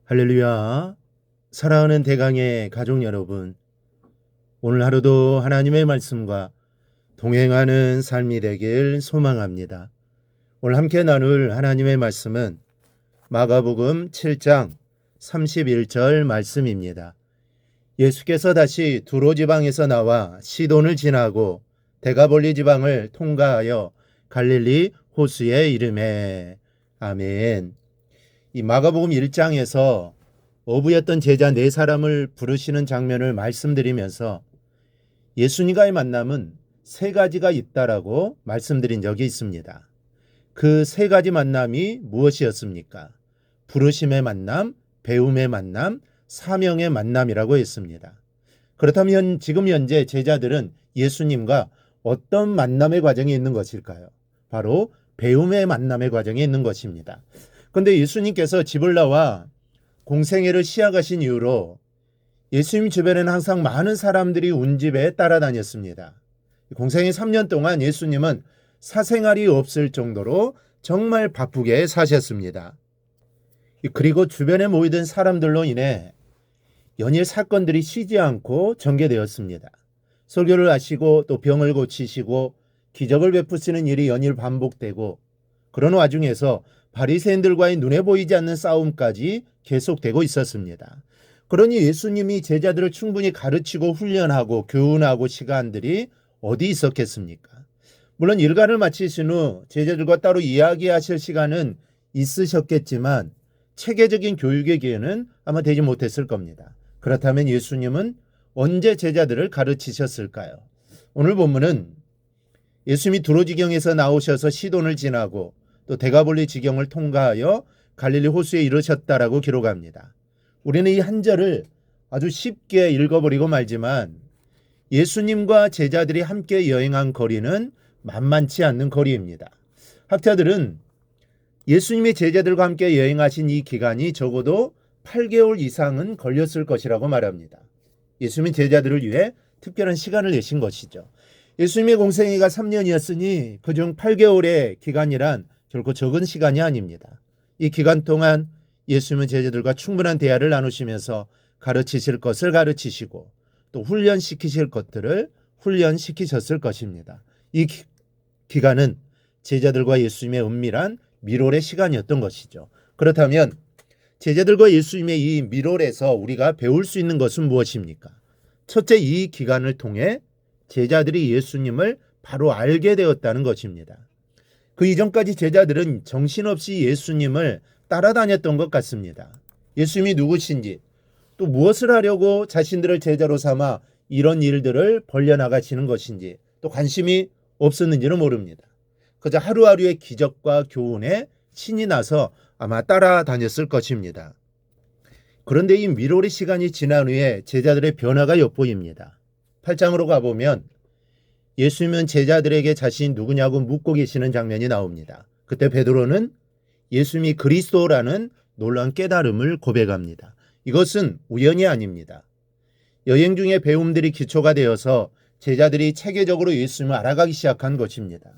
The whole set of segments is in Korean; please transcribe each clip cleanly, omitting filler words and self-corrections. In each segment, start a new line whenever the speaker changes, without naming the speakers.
할렐루야. 사랑하는 대강의 가족 여러분, 오늘 하루도 하나님의 말씀과 동행하는 삶이 되길 소망합니다. 오늘 함께 나눌 하나님의 말씀은 마가복음 7장 31절 말씀입니다. 예수께서 다시 두로 지방에서 나와 시돈을 지나고 데가볼리 지방을 통과하여 갈릴리 호수에 이르매. 아멘. 이 마가복음 1장에서 어부였던 제자 4사람을 부르시는 장면을 말씀드리면서 예수님과의 만남은 3가지가 있다라고 말씀드린 적이 있습니다. 그 3가지 만남이 무엇이었습니까? 부르심의 만남, 배움의 만남, 사명의 만남이라고 했습니다. 그렇다면 지금 현재 제자들은 예수님과 어떤 만남의 과정에 있는 것일까요? 바로 배움의 만남의 과정에 있는 것입니다. 그런데 예수님께서 집을 나와 공생애를 시작하신 이후로 예수님 주변에는 항상 많은 사람들이 운 집에 따라다녔습니다. 공생애 3년 동안 예수님은 사생활이 없을 정도로 정말 바쁘게 사셨습니다. 그리고 주변에 모이던 사람들로 인해 연일 사건들이 쉬지 않고 전개되었습니다. 설교를 하시고 또 병을 고치시고 기적을 베푸시는 일이 연일 반복되고, 그런 와중에서 바리새인들과의 눈에 보이지 않는 싸움까지 계속되고 있었습니다. 그러니 예수님이 제자들을 충분히 가르치고 훈련하고 교훈하고 시간들이 어디 있었겠습니까? 물론 일과를 마치신 후 제자들과 따로 이야기하실 시간은 있으셨겠지만 체계적인 교육의 기회는 아마 되지 못했을 겁니다. 그렇다면 예수님은 언제 제자들을 가르치셨을까요? 오늘 본문은 예수님이 두로 지경에서 나오셔서 시돈을 지나고 또 데가볼리 지경을 통과하여 갈릴리 호수에 이르셨다라고 기록합니다. 우리는 이 한 절을 아주 쉽게 읽어버리고 말지만 예수님과 제자들이 함께 여행한 거리는 만만치 않는 거리입니다. 학자들은 예수님의 제자들과 함께 여행하신 이 기간이 적어도 8개월 이상은 걸렸을 것이라고 말합니다. 예수님은 제자들을 위해 특별한 시간을 내신 것이죠. 예수님의 공생애가 3년이었으니 그중 8개월의 기간이란 결코 적은 시간이 아닙니다. 이 기간 동안 예수님은 제자들과 충분한 대화를 나누시면서 가르치실 것을 가르치시고 또 훈련시키실 것들을 훈련시키셨을 것입니다. 이 기간은 제자들과 예수님의 은밀한 밀월의 시간이었던 것이죠. 그렇다면 제자들과 예수님의 이 밀월에서 우리가 배울 수 있는 것은 무엇입니까? 첫째, 이 기간을 통해 제자들이 예수님을 바로 알게 되었다는 것입니다. 그 이전까지 제자들은 정신없이 예수님을 따라다녔던 것 같습니다. 예수님이 누구신지 또 무엇을 하려고 자신들을 제자로 삼아 이런 일들을 벌려나가시는 것인지 또 관심이 없었는지는 모릅니다. 그저 하루하루의 기적과 교훈에 신이 나서 아마 따라다녔을 것입니다. 그런데 이 밀월의 시간이 지난 후에 제자들의 변화가 엿보입니다. 8장으로 가보면 예수님은 제자들에게 자신이 누구냐고 묻고 계시는 장면이 나옵니다. 그때 베드로는 예수님이 그리스도라는 놀라운 깨달음을 고백합니다. 이것은 우연이 아닙니다. 여행 중에 배움들이 기초가 되어서 제자들이 체계적으로 예수님을 알아가기 시작한 것입니다.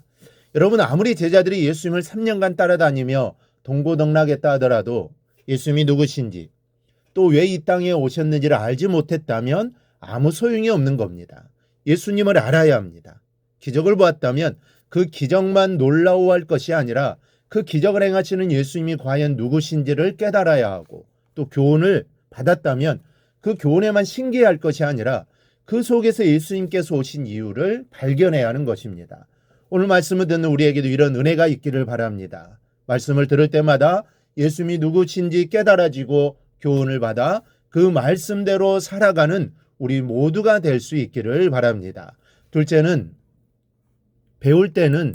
여러분, 아무리 제자들이 예수님을 3년간 따라다니며 동고동락했다 하더라도 예수님이 누구신지 또 왜 이 땅에 오셨는지를 알지 못했다면 아무 소용이 없는 겁니다. 예수님을 알아야 합니다. 기적을 보았다면 그 기적만 놀라워할 것이 아니라 그 기적을 행하시는 예수님이 과연 누구신지를 깨달아야 하고, 또 교훈을 받았다면 그 교훈에만 신기해할 것이 아니라 그 속에서 예수님께서 오신 이유를 발견해야 하는 것입니다. 오늘 말씀을 듣는 우리에게도 이런 은혜가 있기를 바랍니다. 말씀을 들을 때마다 예수님이 누구신지 깨달아지고 교훈을 받아 그 말씀대로 살아가는 우리 모두가 될 수 있기를 바랍니다. 둘째는 배울 때는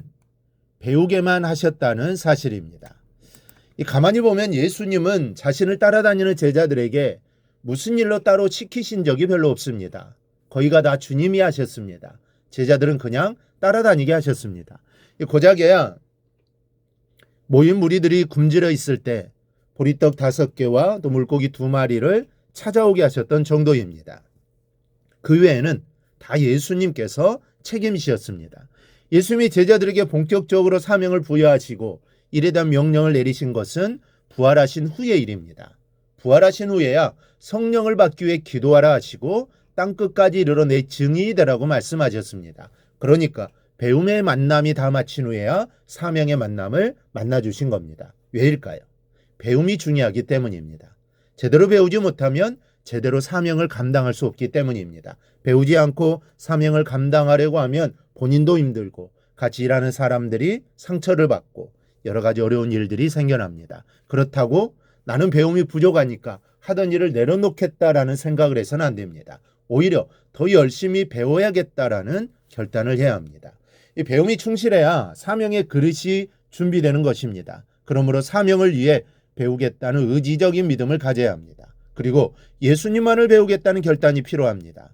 배우게만 하셨다는 사실입니다. 가만히 보면 예수님은 자신을 따라다니는 제자들에게 무슨 일로 따로 시키신 적이 별로 없습니다. 거의가 다 주님이 하셨습니다. 제자들은 그냥 따라다니게 하셨습니다. 고작해야 모인 무리들이 굶주려 있을 때 보리떡 5개와 또 물고기 2마리를 찾아오게 하셨던 정도입니다. 그 외에는 다 예수님께서 책임지셨습니다. 예수님이 제자들에게 본격적으로 사명을 부여하시고 일에 대한 명령을 내리신 것은 부활하신 후의 일입니다. 부활하신 후에야 성령을 받기 위해 기도하라 하시고 땅끝까지 이르러 내 증인이 되라고 말씀하셨습니다. 그러니까 배움의 만남이 다 마친 후에야 사명의 만남을 만나주신 겁니다. 왜일까요? 배움이 중요하기 때문입니다. 제대로 배우지 못하면 제대로 사명을 감당할 수 없기 때문입니다. 배우지 않고 사명을 감당하려고 하면 본인도 힘들고 같이 일하는 사람들이 상처를 받고 여러 가지 어려운 일들이 생겨납니다. 그렇다고 나는 배움이 부족하니까 하던 일을 내려놓겠다라는 생각을 해서는 안 됩니다. 오히려 더 열심히 배워야겠다라는 결단을 해야 합니다. 이 배움이 충실해야 사명의 그릇이 준비되는 것입니다. 그러므로 사명을 위해 배우겠다는 의지적인 믿음을 가져야 합니다. 그리고 예수님만을 배우겠다는 결단이 필요합니다.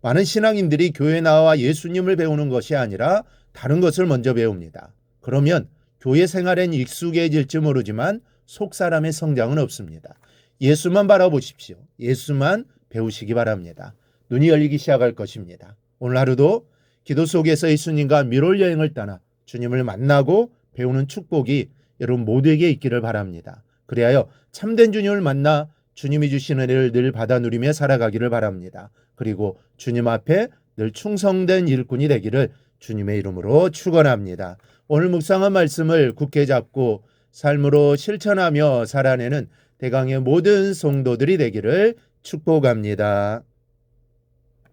많은 신앙인들이 교회 나와 예수님을 배우는 것이 아니라 다른 것을 먼저 배웁니다. 그러면 교회 생활엔 익숙해질지 모르지만 속 사람의 성장은 없습니다. 예수만 바라보십시오. 예수만 배우시기 바랍니다. 눈이 열리기 시작할 것입니다. 오늘 하루도 기도 속에서 예수님과 미롤 여행을 떠나 주님을 만나고 배우는 축복이 여러분 모두에게 있기를 바랍니다. 그리하여 참된 주님을 만나 주님이 주시는 은혜를 늘 받아 누리며 살아가기를 바랍니다. 그리고 주님 앞에 늘 충성된 일꾼이 되기를 주님의 이름으로 축원합니다. 오늘 묵상한 말씀을 굳게 잡고 삶으로 실천하며 살아내는 대강의 모든 성도들이 되기를 축복합니다.